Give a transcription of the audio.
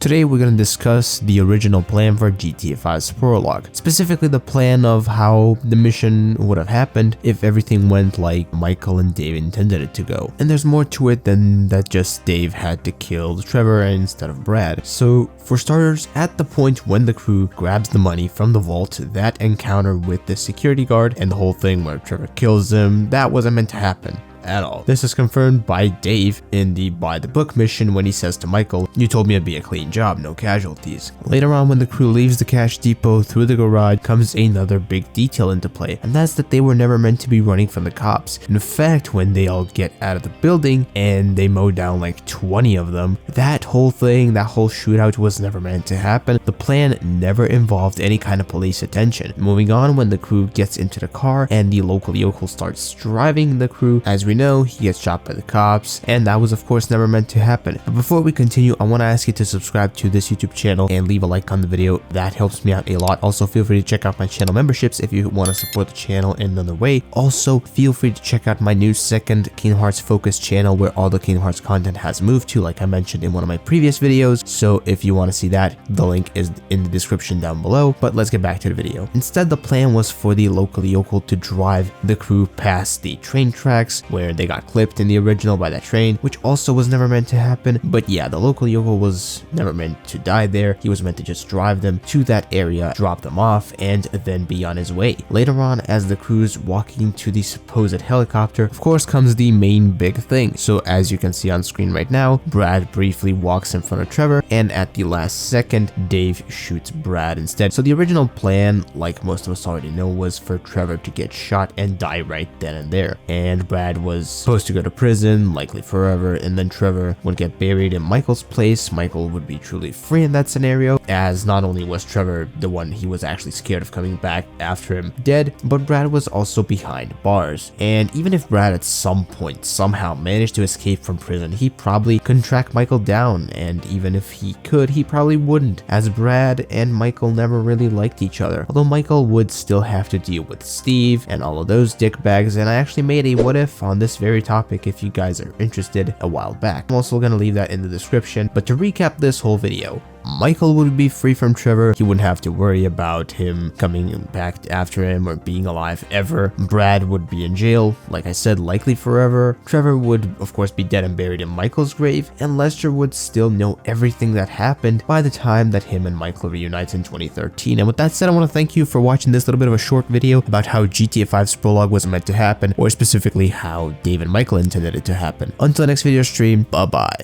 Today we're going to discuss the original plan for GTA 5's Prologue, specifically the plan of how the mission would have happened if everything went like Michael and Dave intended it to go. And there's more to it than that just Dave had to kill Trevor instead of Brad. So for starters, at the point when the crew grabs the money from the vault, that encounter with the security guard and the whole thing where Trevor kills him, that wasn't meant to happen at all. This is confirmed by Dave in the by the book mission when he says to Michael, "You told me it'd be a clean job, no casualties." Later on, when the crew leaves the cash depot through the garage, comes another big detail into play, and that's that they were never meant to be running from the cops. In fact, when they all get out of the building and they mow down like 20 of them, that whole thing, that whole shootout was never meant to happen. The plan never involved any kind of police attention. Moving on, when the crew gets into the car and the local yokel starts driving the crew, as we know, he gets shot by the cops, and that was of course never meant to happen. But before we continue, I want to ask you to subscribe to this YouTube channel and leave a like on the video. That helps me out a lot. Also, feel free to check out my channel memberships if you want to support the channel in another way. Also, feel free to check out my new second Kingdom Hearts focus channel where all the Kingdom Hearts content has moved to, like I mentioned in one of my previous videos. So if you want to see that, the link is in the description down below. But let's get back to the video. Instead, the plan was for the local yokel to drive the crew past the train tracks where they got clipped in the original by that train, which also was never meant to happen. But yeah, the local yokel was never meant to die there. He was meant to just drive them to that area, drop them off, and then be on his way. Later on, as the crew's walking to the supposed helicopter, of course comes the main big thing. So as you can see on screen right now, Brad briefly walks in front of Trevor, and at the last second, Dave shoots Brad instead. So the original plan, like most of us already know, was for Trevor to get shot and die right then and there. And Brad was supposed to go to prison, likely forever, and then Trevor would get buried in Michael's place. Michael would be truly free in that scenario, as not only was Trevor the one he was actually scared of coming back after him dead, but Brad was also behind bars. And even if Brad at some point somehow managed to escape from prison, he probably couldn't track Michael down, and even if he could, he probably wouldn't, as Brad and Michael never really liked each other. Although Michael would still have to deal with Steve and all of those dickbags, and I actually made a what if on this very topic if you guys are interested a while back. I'm also going to leave that in the description. But to recap this whole video, Michael would be free from Trevor. He wouldn't have to worry about him coming back after him or being alive ever. Brad would be in jail, like I said, likely forever. Trevor would of course be dead and buried in Michael's grave, and Lester would still know everything that happened by the time that him and Michael reunite in 2013. And with that said, I want to thank you for watching this little bit of a short video about how GTA 5's Prologue was meant to happen, or specifically how Dave and Michael intended it to happen. Until the next video stream, bye bye.